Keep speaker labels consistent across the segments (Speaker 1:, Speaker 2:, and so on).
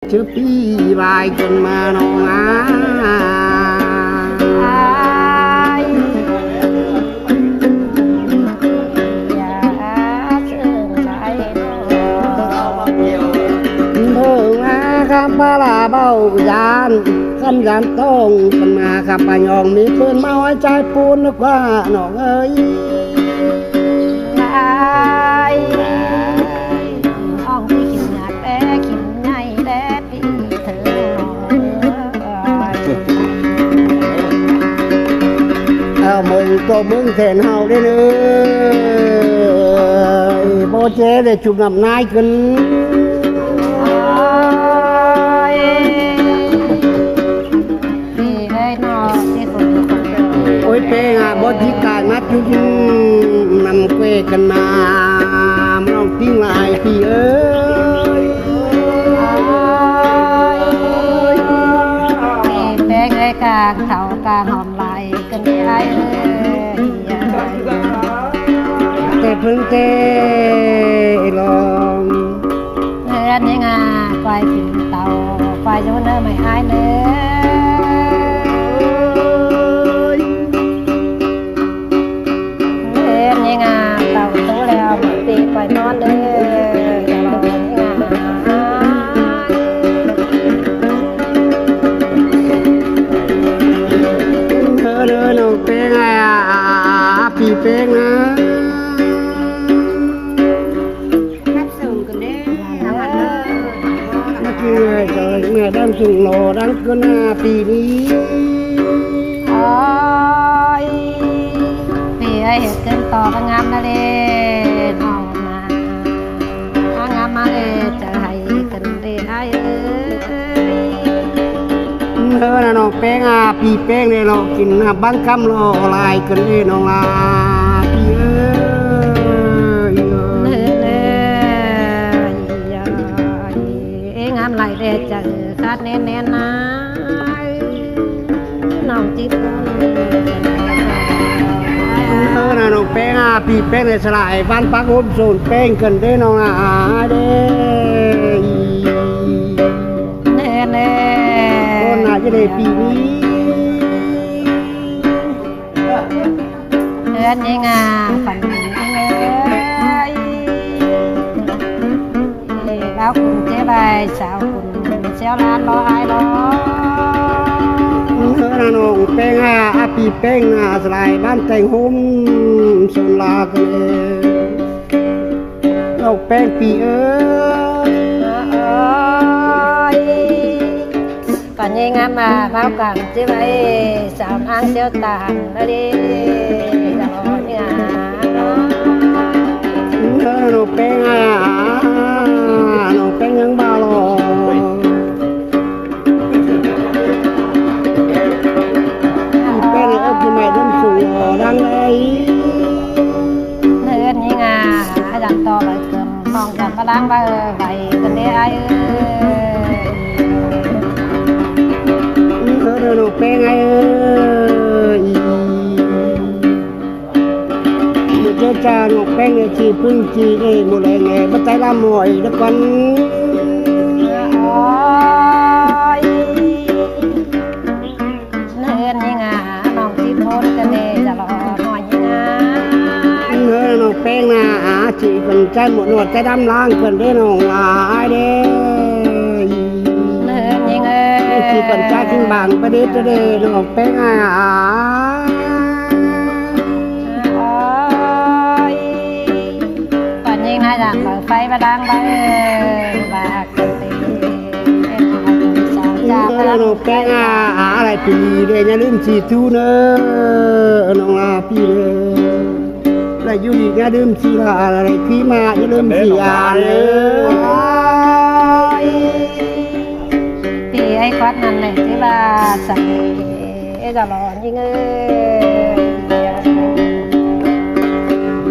Speaker 1: ชื่อพี่ลายจนมาน้องครับบาลาเบายานคำยานต้องกันมาครับปะยองมีปืนมาไว้ใจปูนนึกว่าน้องเอ้ย
Speaker 2: ห้องที่ขินหนักแต่ขินใหญ่แต่พี่เธอ
Speaker 1: มึงก็มึงแทนเฮาได้เลยบ่เจ๊ได้จุกนำนายขึ้นโอ้ยเป้งบ่ที่กายมัดอยู่นำเกวกันมาน้องติ้งลายพี่เอ้ย
Speaker 2: แป้งไอ้กาเขากาหอมไหลกันได้
Speaker 1: แต่เพิ่งเตลอง
Speaker 2: เฮือนยังอ่ะไฟกินเตาไฟจะว่าเนอไม่หายเด้ไปนอนเด้อ
Speaker 1: เธอเด้อน้องเป้งพี่เป้งนะ
Speaker 2: นับส่งกันเด้อน้ำมันเด้อ
Speaker 1: นักเมื่อยจะเมื่อยดังสูงโลดังขึ้นหน้าปีนี้
Speaker 2: พี่ไอ้เห็ดเกินต่อก็งามนะเด้มาจะให้กันได้
Speaker 1: เธอน่ะน้องแป้งพี่แป้งได้เรากินบางคำรอลายกันเด้น้องลาพี่เ
Speaker 2: อ้ยงามไหลเด้จะคาดแน่นๆนะน้องจิ๊บ
Speaker 1: เธอน่ะน้องแป้งพี่แป้งได้สลายบ้านปักโฮมโซนแป้งกันเด้น้องเด้
Speaker 2: แน่
Speaker 1: ๆคนน่าจะได้ปีนี้
Speaker 2: เดือนยังฝันเลยแล้วคุณเจ๊ใบสาวคุณเจ้าร้านรออายรอ
Speaker 1: เธอน่ะน้องแป้งพี่แป้งสลายบ้านแต่งโฮมโซนลากันเด้น้องแป้งพี่เอ้
Speaker 2: ยปัญญางามมาเฝ้ากันจิไว้สาวอ้างเสียวตานแล้วดิจะรอเนี่ย
Speaker 1: น้องแป้งน้องแป้งยังบ่ารอแป้งเอาขึ้นมาดังสูงดังไอ้
Speaker 2: เนื้อนี่งาอาจารย์ต่อไปเติมห้องกันมาล้างไปไปกันได้ไอ้
Speaker 1: น้องแป้งไอ้เจ้าจ้าน้องแป้งชีพึ่งชีเอ้หมดเลยไงบัดใจละหมอยแล้วกัน
Speaker 2: เนื้อนี่งาน้องที่พ้นกันเด้จะรอหน่อยยัง
Speaker 1: เนื้อน้องแป้งชีเพิ่นใจหมดหนวดใจดำล้างเพิ่นได้น้องเด้
Speaker 2: เนื้อยัง
Speaker 1: ชีเพิ่นใจขึ้นบางประเด็ดเด้น้องแป้ง
Speaker 2: ปัญญาจากเปิดไฟมาดังไปบากตีสาวจ้า
Speaker 1: น้องแป้งอะไรปีเด้อย่าลืมฉีดทูเด้อน้องพี่เด้อแล้วอยู่อีกอย่าลืมฉีดอะไรขี้มาอย่าลืมฉีดเด้อ
Speaker 2: พี่ไอ้ควักนั่นแหละที่ว่าใส่จะรอยิ่ง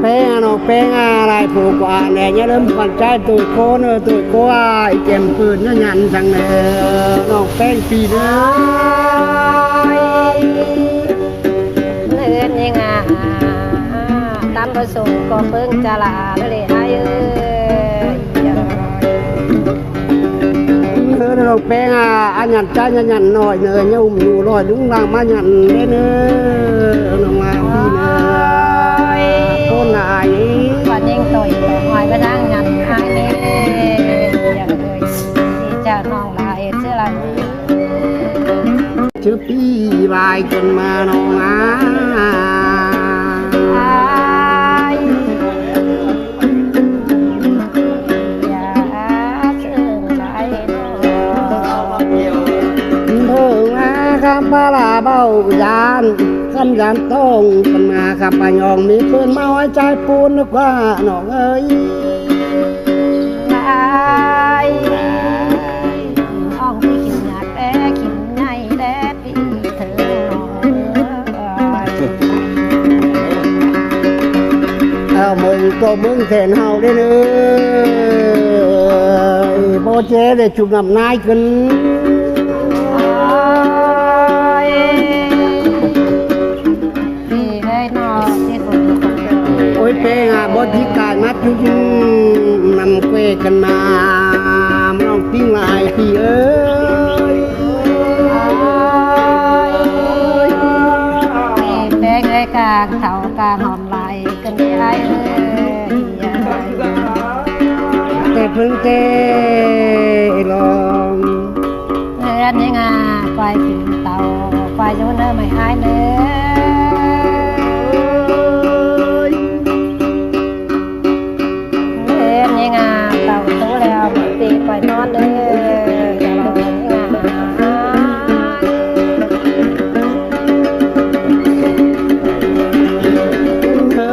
Speaker 1: แป้งน้องแป้งอะไรผูกว่าแน่อย่าลืมขวัญใจตัวโคเนอตัวโคเก็บปืนนั่นยันจังเด้อน้องแป้งปีเด้อ
Speaker 2: เนื้อยังตามประสงค์ก็เพิ่งจะลาเลยไอ้
Speaker 1: อน้องแป้งอันยันใจยันยันหน่อยเนยเนี่ยอุ้มอยู่ลอยลุงลางมายันเด้อเนอน้องมาพี่เนอคนไหน
Speaker 2: วันยิงต่อยหอยไปนั่งยันหายนี่อย่างเลยที่จะน้องลายเสื้อลาย
Speaker 1: ชื่อพี่บายจนมาน้องอา
Speaker 2: อย่าซึ่งลายน้อง
Speaker 1: เพิ่งมาคำพาลาเบายานขันยานต้องกันมาขับปายองมีเพื่อนมาไว้ใจปูนนึกว่าน้องเอ้ย
Speaker 2: ลายน้องที่กินหยาดแล้กินใหญ่แล้พี่เธอน้อง
Speaker 1: มึงก็มึงแทนเฮาได้เลยโบเจได้จุกนำนายกันโอ้ยเป้งบที่กายมัดจุกนำเกวกันมาน้องปิ้งลายพี่เอ้ย
Speaker 2: แดงเลยกางเถากางหอมไหลกันได้เลย
Speaker 1: แต่เพิ่งเตลอง
Speaker 2: เรือนยังไงไฟกินเตาไฟจะเนื้อไม่หายเนื้อเรือนยังไงเตาโตแล้วตีไฟนอนเลย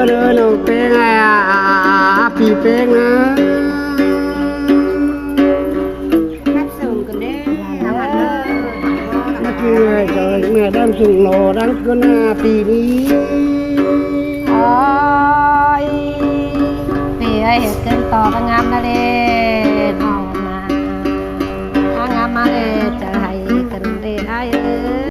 Speaker 1: เดินน้องเป้งพี่เป้งนะนัดส่งกันเด้มาคือใจแม่ดังสุงโลดังก็หน้าปีนี้
Speaker 2: ปีไอเห็ดเกินต่อประงามนะเด้